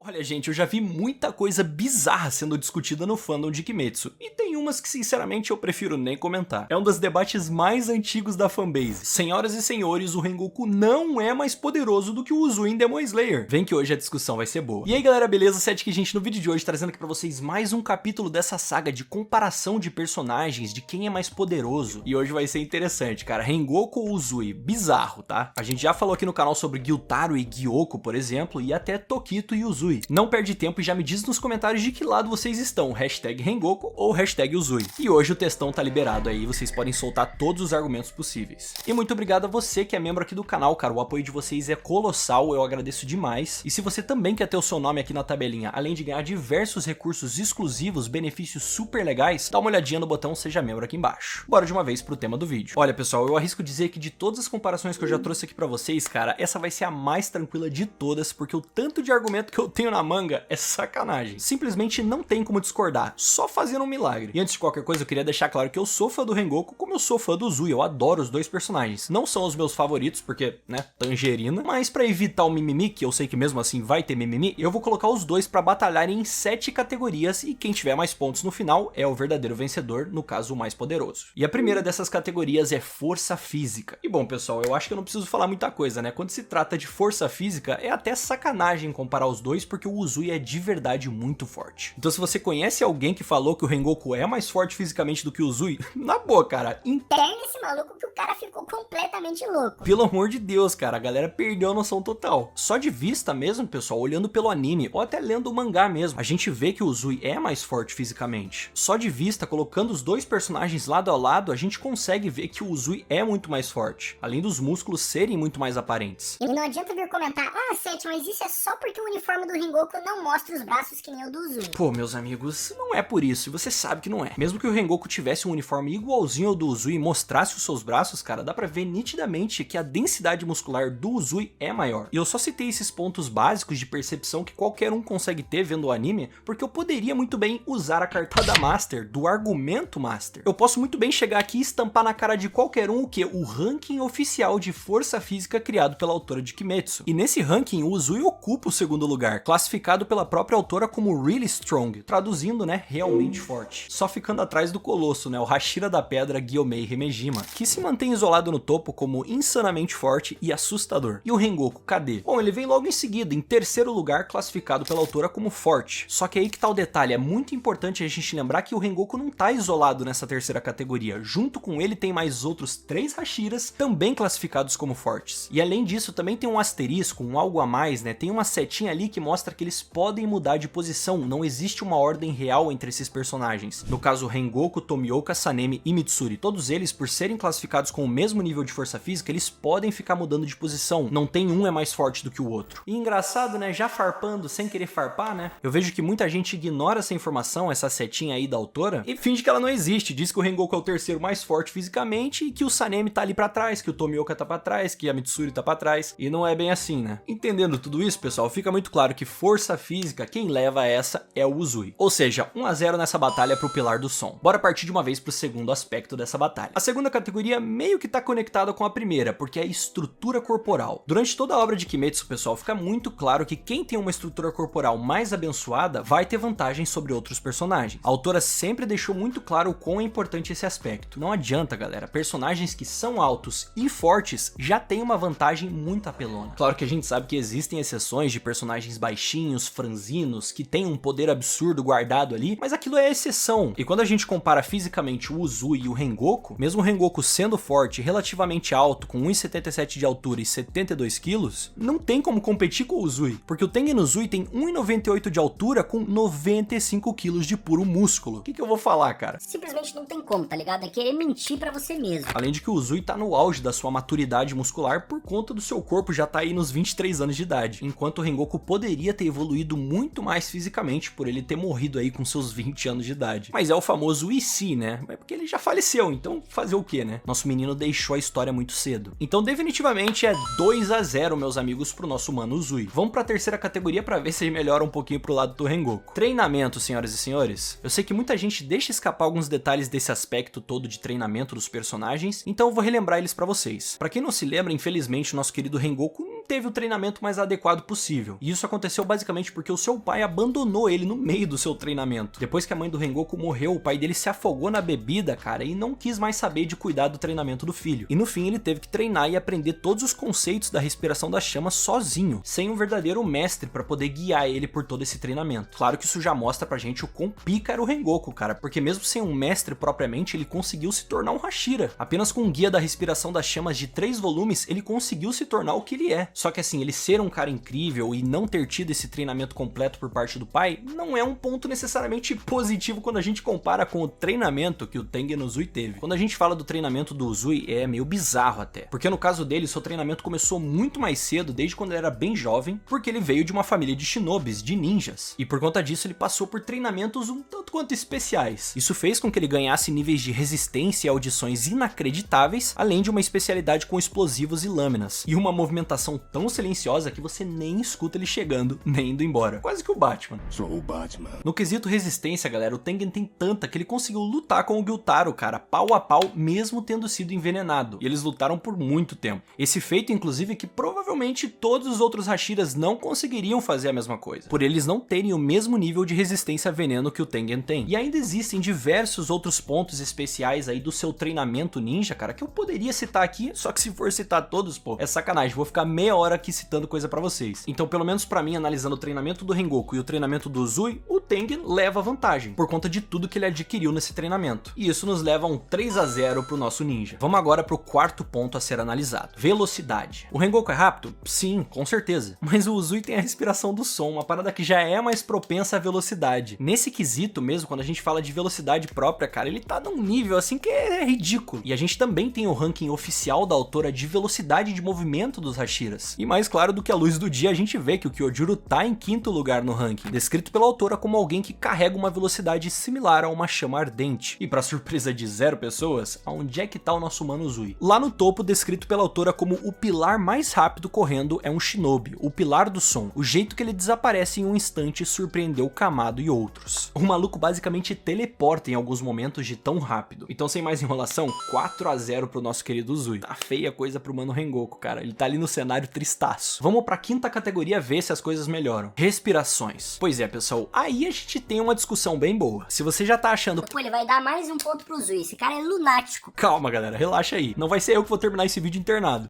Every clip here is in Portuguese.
Olha, gente, eu já vi muita coisa bizarra sendo discutida no fandom de Kimetsu, e tem umas que sinceramente eu prefiro nem comentar. É um dos debates mais antigos da fanbase. Senhoras e senhores, o Rengoku não é mais poderoso do que o Uzui em Demon Slayer. Vem que hoje a discussão vai ser boa. E aí galera, beleza? Sete gente, no vídeo de hoje trazendo aqui pra vocês mais um capítulo dessa saga de comparação de personagens, de quem é mais poderoso. E hoje vai ser interessante, cara. Rengoku ou Uzui? Bizarro, tá? A gente já falou aqui no canal sobre Gyutaro e Gyoko, por exemplo, e até Tokito e Uzui. Não perde tempo e já me diz nos comentários de que lado vocês estão, hashtag Rengoku ou hashtag Uzui. E hoje o textão tá liberado aí, vocês podem soltar todos os argumentos possíveis. E muito obrigado a você que é membro aqui do canal, cara, o apoio de vocês é colossal, eu agradeço demais. E se você também quer ter o seu nome aqui na tabelinha, além de ganhar diversos recursos exclusivos, benefícios super legais, dá uma olhadinha no botão Seja Membro aqui embaixo. Bora de uma vez pro tema do vídeo. Olha pessoal, eu arrisco dizer que de todas as comparações que eu já trouxe aqui pra vocês, cara, essa vai ser a mais tranquila de todas, porque o tanto de argumento que eu tenho na manga é sacanagem. Simplesmente não tem como discordar, só fazendo um milagre. E antes de qualquer coisa eu queria deixar claro que eu sou fã do Rengoku como eu sou fã do Uzui, eu adoro os dois personagens. Não são os meus favoritos porque, né, tangerina, mas pra evitar o mimimi, que eu sei que mesmo assim vai ter mimimi, eu vou colocar os dois pra batalharem em 7 categorias e quem tiver mais pontos no final é o verdadeiro vencedor, no caso o mais poderoso. E a primeira dessas categorias é força física. E bom pessoal, eu acho que eu não preciso falar muita coisa, né? Quando se trata de força física é até sacanagem comparar os dois porque o Uzui é de verdade muito forte. Então se você conhece alguém que falou que o Rengoku é mais forte fisicamente do que o Uzui, na boa, cara, interna esse maluco que o cara ficou completamente louco. Pelo amor de Deus, cara, a galera perdeu a noção total. Só de vista mesmo, pessoal, olhando pelo anime ou até lendo o mangá mesmo, a gente vê que o Uzui é mais forte fisicamente. Só de vista, colocando os dois personagens lado a lado, a gente consegue ver que o Uzui é muito mais forte, além dos músculos serem muito mais aparentes. E não adianta vir comentar, Sete, mas isso é só porque o uniforme do Rengoku não mostra os braços que nem o do Uzui. Pô, meus amigos, não é por isso, e você sabe que não é. Mesmo que o Rengoku tivesse um uniforme igualzinho ao do Uzui e mostrasse os seus braços, cara, dá pra ver nitidamente que a densidade muscular do Uzui é maior. E eu só citei esses pontos básicos de percepção que qualquer um consegue ter vendo o anime, porque eu poderia muito bem usar a cartada Master do argumento Master. Eu posso muito bem chegar aqui e estampar na cara de qualquer um o que? O ranking oficial de força física criado pela autora de Kimetsu. E nesse ranking, o Uzui ocupa o segundo lugar, classificado pela própria autora como Really Strong, traduzindo, né, realmente forte. Só ficando atrás do colosso, né, o Hashira da Pedra Gyomei Himejima, que se mantém isolado no topo como insanamente forte e assustador. E o Rengoku, cadê? Bom, ele vem logo em seguida, em terceiro lugar, classificado pela autora como forte. Só que aí que tá o detalhe, é muito importante a gente lembrar que o Rengoku não tá isolado nessa terceira categoria. Junto com ele tem mais outros 3 Hashiras, também classificados como fortes. E além disso, também tem um asterisco, um algo a mais, né? Tem uma setinha ali que mostra que eles podem mudar de posição, não existe uma ordem real entre esses personagens. No caso, Rengoku, Tomioka, Sanemi e Mitsuri, todos eles, por serem classificados com o mesmo nível de força física, eles podem ficar mudando de posição, não tem um é mais forte do que o outro. E engraçado, né, já farpando sem querer farpar, né, eu vejo que muita gente ignora essa informação, essa setinha aí da autora, e finge que ela não existe, diz que o Rengoku é o terceiro mais forte fisicamente e que o Sanemi tá ali pra trás, que o Tomioka tá pra trás, que a Mitsuri tá pra trás, e não é bem assim, né. Entendendo tudo isso, pessoal, fica muito claro que força física, quem leva essa é o Uzui. Ou seja, 1 a 0 nessa batalha pro Pilar do Som. Bora partir de uma vez pro segundo aspecto dessa batalha. A segunda categoria meio que tá conectada com a primeira, porque é a estrutura corporal. Durante toda a obra de Kimetsu, pessoal, fica muito claro que quem tem uma estrutura corporal mais abençoada vai ter vantagem sobre outros personagens. A autora sempre deixou muito claro o quão é importante esse aspecto. Não adianta, galera, personagens que são altos e fortes já têm uma vantagem muito apelona. Claro que a gente sabe que existem exceções de personagens baixinhos, franzinos, que têm um poder absurdo guardado ali, mas aquilo é exceção. E quando a gente compara fisicamente o Uzui e o Rengoku, mesmo o Rengoku sendo forte, relativamente alto, com 1,77 de altura e 72 quilos, não tem como competir com o Uzui, porque o Tengen Uzui tem 1,98 de altura com 95 quilos de puro músculo. O que eu vou falar, cara? Simplesmente não tem como, tá ligado? É querer mentir pra você mesmo. Além de que o Uzui tá no auge da sua maturidade muscular por conta do seu corpo já tá aí nos 23 anos de idade, enquanto o Rengoku poderia ter evoluído muito mais fisicamente por ele ter morrido aí com seus 20 anos de idade. Mas é o famoso e se, né? É porque ele já faleceu, então fazer o que, né? Nosso menino deixou a história muito cedo. Então definitivamente é 2 a 0, meus amigos, pro nosso mano Uzui. Vamos pra terceira categoria pra ver se ele melhora um pouquinho pro lado do Rengoku. Treinamento, senhoras e senhores. Eu sei que muita gente deixa escapar alguns detalhes desse aspecto todo de treinamento dos personagens, então eu vou relembrar eles pra vocês. Pra quem não se lembra, infelizmente, o nosso querido Rengoku não teve o treinamento mais adequado possível. E isso aconteceu basicamente porque o seu pai abandonou ele no meio do seu treinamento. Depois que a mãe do Rengoku morreu, o pai dele se afogou na bebida, cara, e não quis mais saber de cuidar do treinamento do filho. E no fim ele teve que treinar e aprender todos os conceitos da respiração das chamas sozinho, sem um verdadeiro mestre para poder guiar ele por todo esse treinamento. Claro que isso já mostra pra gente o quão pica era o Rengoku, cara, porque mesmo sem um mestre propriamente, ele conseguiu se tornar um Hashira. Apenas com um guia da respiração das chamas de 3 volumes, ele conseguiu se tornar o que ele é. Só que assim, ele ser um cara incrível e não ter tido esse treinamento completo por parte do pai, não é um ponto necessariamente positivo quando a gente compara com o treinamento que o Tengen Uzui teve. Quando a gente fala do treinamento do Uzui, é meio bizarro até, porque no caso dele, seu treinamento começou muito mais cedo, desde quando ele era bem jovem, porque ele veio de uma família de shinobis, de ninjas, e por conta disso ele passou por treinamentos um tanto quanto especiais. Isso fez com que ele ganhasse níveis de resistência e audições inacreditáveis, além de uma especialidade com explosivos e lâminas, e uma movimentação tão silenciosa que você nem escuta ele chegando, nem indo embora. Quase que o Batman. Sou o Batman. No quesito resistência, galera, o Tengen tem tanta que ele conseguiu lutar com o Gyutaro, cara, pau a pau, mesmo tendo sido envenenado. E eles lutaram por muito tempo. Esse feito, inclusive, que provavelmente todos os outros Hashiras não conseguiriam fazer a mesma coisa, por eles não terem o mesmo nível de resistência a veneno que o Tengen tem. E ainda existem diversos outros pontos especiais aí do seu treinamento ninja, cara, que eu poderia citar aqui, só que se for citar todos, pô, é sacanagem, vou ficar meia hora aqui citando coisa pra vocês. Então, pelo menos pra mim, analisando o treinamento do Rengoku e o treinamento do Uzui, o Tengen leva vantagem, por conta de tudo que ele adquiriu nesse treinamento. E isso nos leva a um 3-0 pro nosso ninja. Vamos agora pro quarto ponto a ser analisado: velocidade. O Rengoku é rápido? Sim, com certeza. Mas o Uzui tem a respiração do som, uma parada que já é mais propensa à velocidade. Nesse quesito mesmo, quando a gente fala de velocidade própria, cara, ele tá num nível assim que é ridículo. E a gente também tem o ranking oficial da autora de velocidade de movimento dos Hashiras. E mais claro do que a luz do dia, a gente vê que o Kyojuro tá em 5º lugar no ranking, descrito pela autora como alguém que carrega uma velocidade similar a uma chama ardente. E pra surpresa de 0 pessoas, aonde é que tá o nosso mano Uzui? Lá no topo, descrito pela autora como o pilar mais rápido correndo, é um shinobi, o pilar do som. O jeito que ele desaparece em um instante surpreendeu Kamado e outros. O maluco basicamente teleporta em alguns momentos de tão rápido. Então, sem mais enrolação, 4-0 pro nosso querido Uzui. Tá feia coisa pro mano Rengoku, cara. Ele tá ali no cenário tristaço. Vamos pra 5ª categoria ver se as coisas melhoram: respirações. Pois é, pessoal, aí a gente tem uma discussão bem boa. Se você já tá achando... Pô, ele vai dar mais um ponto pro Uzui. Esse cara é lunático. Calma, galera, relaxa aí. Não vai ser eu que vou terminar esse vídeo internado.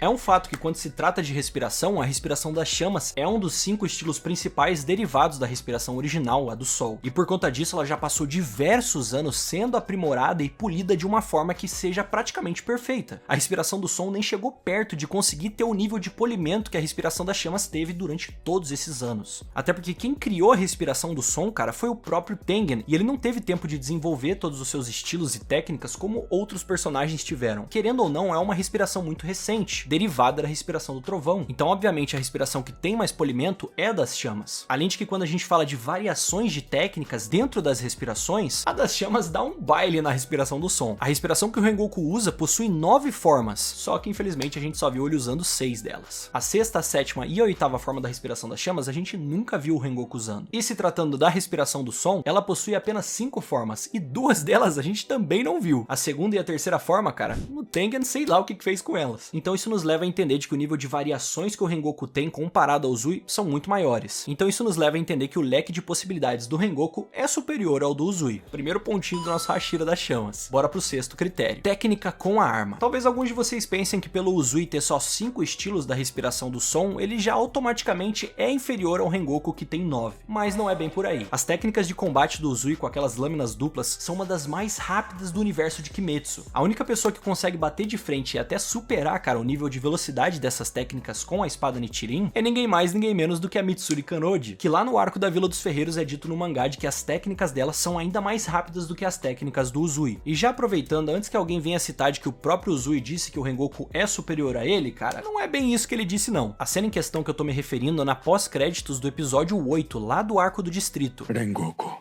É um fato que quando se trata de respiração, a respiração das chamas é um dos 5 estilos principais derivados da respiração original, a do Sol. E por conta disso ela já passou diversos anos sendo aprimorada e polida de uma forma que seja praticamente perfeita. A respiração do som nem chegou perto de conseguir ter o nível de polimento que a respiração das chamas teve durante todos esses anos. Até porque quem criou a respiração do som, cara, foi o próprio Tengen, e ele não teve tempo de desenvolver todos os seus estilos e técnicas como outros personagens tiveram. Querendo ou não, é uma respiração muito recente, derivada da respiração do trovão. Então, obviamente, a respiração que tem mais polimento é a das chamas. Além de que quando a gente fala de variações de técnicas dentro das respirações, a das chamas dá um baile na respiração do som. A respiração que o Rengoku usa possui 9 formas, só que infelizmente a gente só viu ele usando 6 delas. A 6ª, a 7ª e a 8ª forma da respiração das chamas a gente nunca viu o Rengoku usando. E se tratando da respiração do som, ela possui apenas 5 formas, e 2 delas a gente também não viu. A 2ª e a 3ª forma, cara, o Tengen sei lá o que fez com elas. Então isso nos leva a entender de que o nível de variações que o Rengoku tem comparado ao Uzui são muito maiores. Então isso nos leva a entender que o leque de possibilidades do Rengoku é superior ao do Uzui. Primeiro pontinho do nosso Hashira das chamas. Bora pro 6º critério: técnica com a arma. Talvez alguns de vocês pensem que pelo Uzui ter só 5 estilos da respiração do som, ele já automaticamente é inferior ao Rengoku que tem 9. Mas não é bem por aí. As técnicas de combate do Uzui com aquelas lâminas duplas são uma das mais rápidas do universo de Kimetsu. A única pessoa que consegue bater de frente e até superar, cara, o nível de velocidade dessas técnicas com a espada Nichirin é ninguém mais, ninguém menos do que a Mitsuri Kanoji, que lá no arco da Vila dos Ferreiros é dito no mangá de que as técnicas dela são ainda mais rápidas do que as técnicas do Uzui. E já aproveitando, antes que alguém venha citar de que o próprio Uzui disse que o Rengoku é superior a ele, cara, não é bem isso que ele disse não. A cena em questão que eu tô me referindo é na pós-créditos do episódio 8, lá do arco do distrito. Rengoku,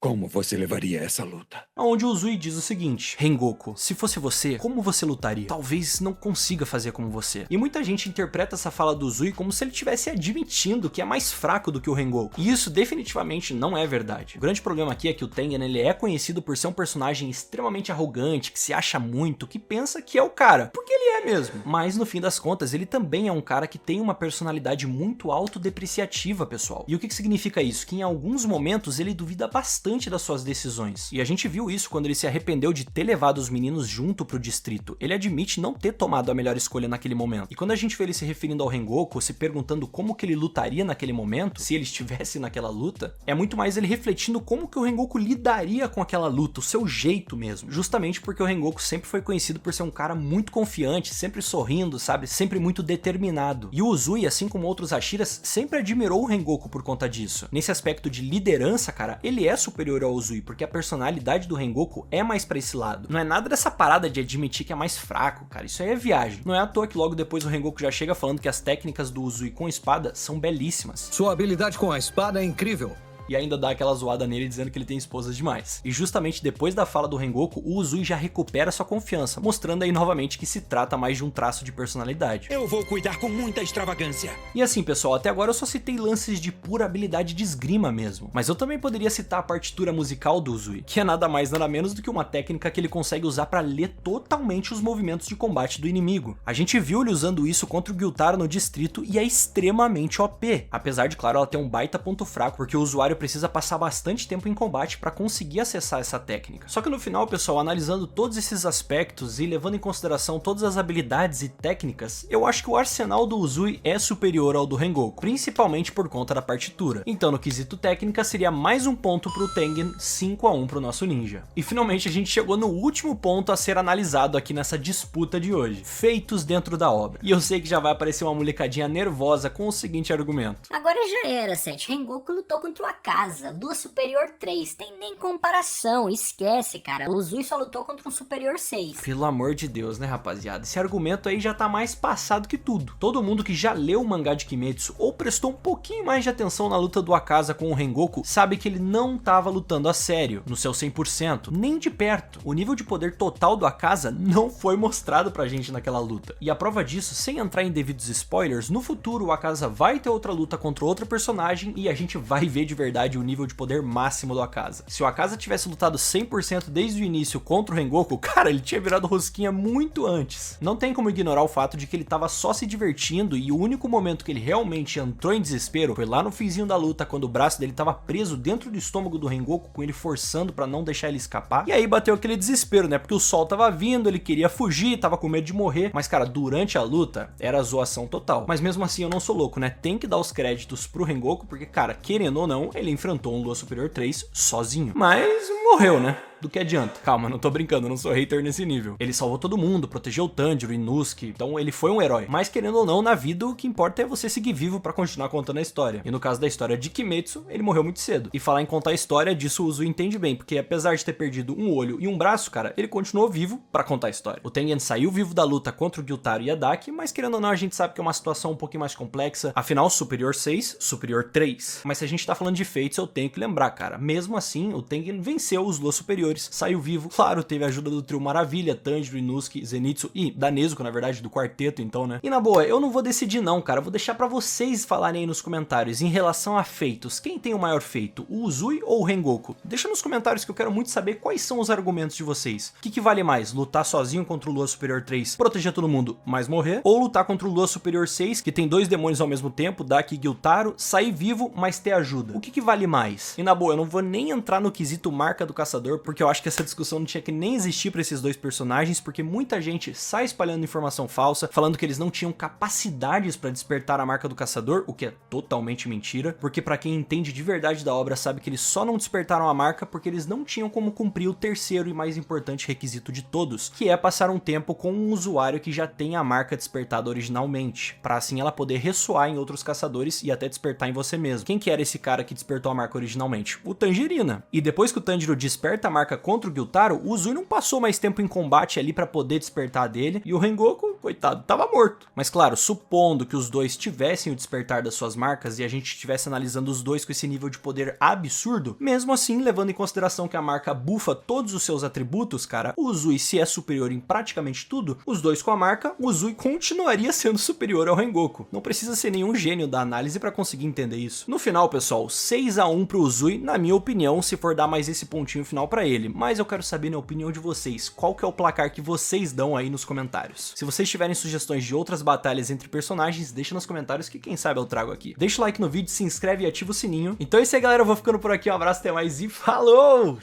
Como você levaria essa luta? Onde o Uzui diz o seguinte: Rengoku, se fosse você, como você lutaria? Talvez não consiga fazer como você. E muita gente interpreta essa fala do Uzui como se ele estivesse admitindo que é mais fraco do que o Rengoku. E isso definitivamente não é verdade. O grande problema aqui é que o Tengen, ele é conhecido por ser um personagem extremamente arrogante, que se acha muito, que pensa que é o cara, porque ele é mesmo. Mas no fim das contas, ele também é um cara que tem uma personalidade muito autodepreciativa, pessoal. E o que significa isso? Que em alguns momentos ele duvida bastante das suas decisões. E a gente viu isso quando ele se arrependeu de ter levado os meninos junto pro distrito. Ele admite não ter tomado a melhor escolha naquele momento. E quando a gente vê ele se referindo ao Rengoku, se perguntando como que ele lutaria naquele momento, se ele estivesse naquela luta, é muito mais ele refletindo como que o Rengoku lidaria com aquela luta, o seu jeito mesmo. Justamente porque o Rengoku sempre foi conhecido por ser um cara muito confiante, sempre sorrindo, sabe? Sempre muito determinado. E o Uzui, assim como outros Hashiras, sempre admirou o Rengoku por conta disso. Nesse aspecto de liderança, cara, ele é superior ao Uzui, porque a personalidade do Rengoku é mais pra esse lado. Não é nada dessa parada de admitir que é mais fraco, cara. Isso aí é viagem. Não é à toa que logo depois o Rengoku já chega falando que as técnicas do Uzui com espada são belíssimas. Sua habilidade com a espada é incrível. E ainda dá aquela zoada nele dizendo que ele tem esposas demais. E justamente depois da fala do Rengoku, o Uzui já recupera sua confiança, mostrando aí novamente que se trata mais de um traço de personalidade. Eu vou cuidar com muita extravagância. E assim, pessoal, até agora eu só citei lances de pura habilidade de esgrima mesmo, mas eu também poderia citar a partitura musical do Uzui, que é nada mais nada menos do que uma técnica que ele consegue usar para ler totalmente os movimentos de combate do inimigo. A gente viu ele usando isso contra o Gyutaro no distrito e é extremamente OP, apesar de, claro, ela ter um baita ponto fraco, porque o usuário precisa passar bastante tempo em combate para conseguir acessar essa técnica. Só que no final, pessoal, analisando todos esses aspectos e levando em consideração todas as habilidades e técnicas, eu acho que o arsenal do Uzui é superior ao do Rengoku, principalmente por conta da partitura. Então, no quesito técnica, seria mais um ponto pro Tengen, 5-1 pro nosso ninja. E finalmente a gente chegou no último ponto a ser analisado aqui nessa disputa de hoje: feitos dentro da obra. E eu sei que já vai aparecer uma molecadinha nervosa com o seguinte argumento: Agora já era, Seth. Rengoku lutou contra o Akaza, Lua Superior 3. Tem nem comparação, esquece, cara. O Uzui só lutou contra um Superior 6. Pelo amor de Deus, né, rapaziada? Esse argumento aí já tá mais passado que tudo. Todo mundo que já leu o mangá de Kimetsu ou prestou um pouquinho mais de atenção na luta do Akaza com o Rengoku sabe que ele não tava lutando a sério, no seu 100%, nem de perto. O nível de poder total do Akaza não foi mostrado pra gente naquela luta. E a prova disso, sem entrar em devidos spoilers, no futuro o Akaza vai ter outra luta contra outra personagem e a gente vai ver de verdade o nível de poder máximo do Akaza. Se o Akaza tivesse lutado 100% desde o início contra o Rengoku, cara, ele tinha virado rosquinha muito antes. Não tem como ignorar o fato de que ele tava só se divertindo e o único momento que ele realmente entrou em desespero foi lá no finzinho da luta, quando o braço dele tava preso dentro do estômago do Rengoku, com ele forçando pra não deixar ele escapar. E aí bateu aquele desespero, né? Porque o sol tava vindo, ele queria fugir, tava com medo de morrer. Mas, cara, durante a luta, era zoação total. Mas mesmo assim, eu não sou louco, né? Tem que dar os créditos pro Rengoku, porque, cara, querendo ou não, ele enfrentou um Lua Superior 3 sozinho. Mas morreu, né? Do que adianta? Calma, não tô brincando, eu não sou hater nesse nível. Ele salvou todo mundo, protegeu o Tanjiro, Inosuke, então ele foi um herói. Mas querendo ou não, na vida o que importa é você seguir vivo pra continuar contando a história. E no caso da história de Kimetsu, ele morreu muito cedo. E falar em contar a história disso o Uzui entende bem, porque apesar de ter perdido um olho e um braço, cara, ele continuou vivo pra contar a história. O Tengen saiu vivo da luta contra o Gyutaro e a Daki, mas querendo ou não, a gente sabe que é uma situação um pouquinho mais complexa. Afinal, Superior 6, Superior 3. Mas se a gente tá falando de feitos, eu tenho que lembrar, cara. Mesmo assim, o Tengen venceu os Lua Superiores, saiu vivo. Claro, teve a ajuda do trio Maravilha, Tanjiro, Inosuke, Zenitsu e da Nezuko, na verdade, do quarteto, então, né? E na boa, eu não vou decidir não, cara. Eu vou deixar pra vocês falarem aí nos comentários em relação a feitos. Quem tem o maior feito, o Uzui ou o Rengoku? Deixa nos comentários que eu quero muito saber quais são os argumentos de vocês. O que vale mais? Lutar sozinho contra o Lua Superior 3, proteger todo mundo, mas morrer? Ou lutar contra o Lua Superior 6, que tem dois demônios ao mesmo tempo, Daki e Gyutaro, sair vivo, mas ter ajuda? O que vale mais? E na boa, eu não vou nem entrar no quesito marca do caçador, porque eu acho que essa discussão não tinha que nem existir pra esses dois personagens, porque muita gente sai espalhando informação falsa, falando que eles não tinham capacidades pra despertar a marca do caçador, o que é totalmente mentira, porque pra quem entende de verdade da obra sabe que eles só não despertaram a marca porque eles não tinham como cumprir o terceiro e mais importante requisito de todos, que é passar um tempo com um usuário que já tem a marca despertada originalmente, pra assim ela poder ressoar em outros caçadores e até despertar em você mesmo. Quem que era esse cara que despertou a marca originalmente? O Tangerina. E depois que o Tanjiro desperta a marca marca contra o Gyutaro, o Uzui não passou mais tempo em combate ali pra poder despertar dele, e o Rengoku, coitado, tava morto. Mas claro, supondo que os dois tivessem o despertar das suas marcas e a gente estivesse analisando os dois com esse nível de poder absurdo, mesmo assim, levando em consideração que a marca buffa todos os seus atributos, cara, o Uzui se é superior em praticamente tudo, os dois com a marca, o Uzui continuaria sendo superior ao Rengoku. Não precisa ser nenhum gênio da análise pra conseguir entender isso. No final, pessoal, 6-1 pro Uzui, na minha opinião, se for dar mais esse pontinho final pra ele, mas eu quero saber na opinião de vocês, qual que é o placar que vocês dão aí nos comentários. Se vocês tiverem sugestões de outras batalhas entre personagens, deixa nos comentários que quem sabe eu trago aqui. Deixa o like no vídeo, se inscreve e ativa o sininho. Então é isso aí, galera, eu vou ficando por aqui, um abraço, até mais e falou!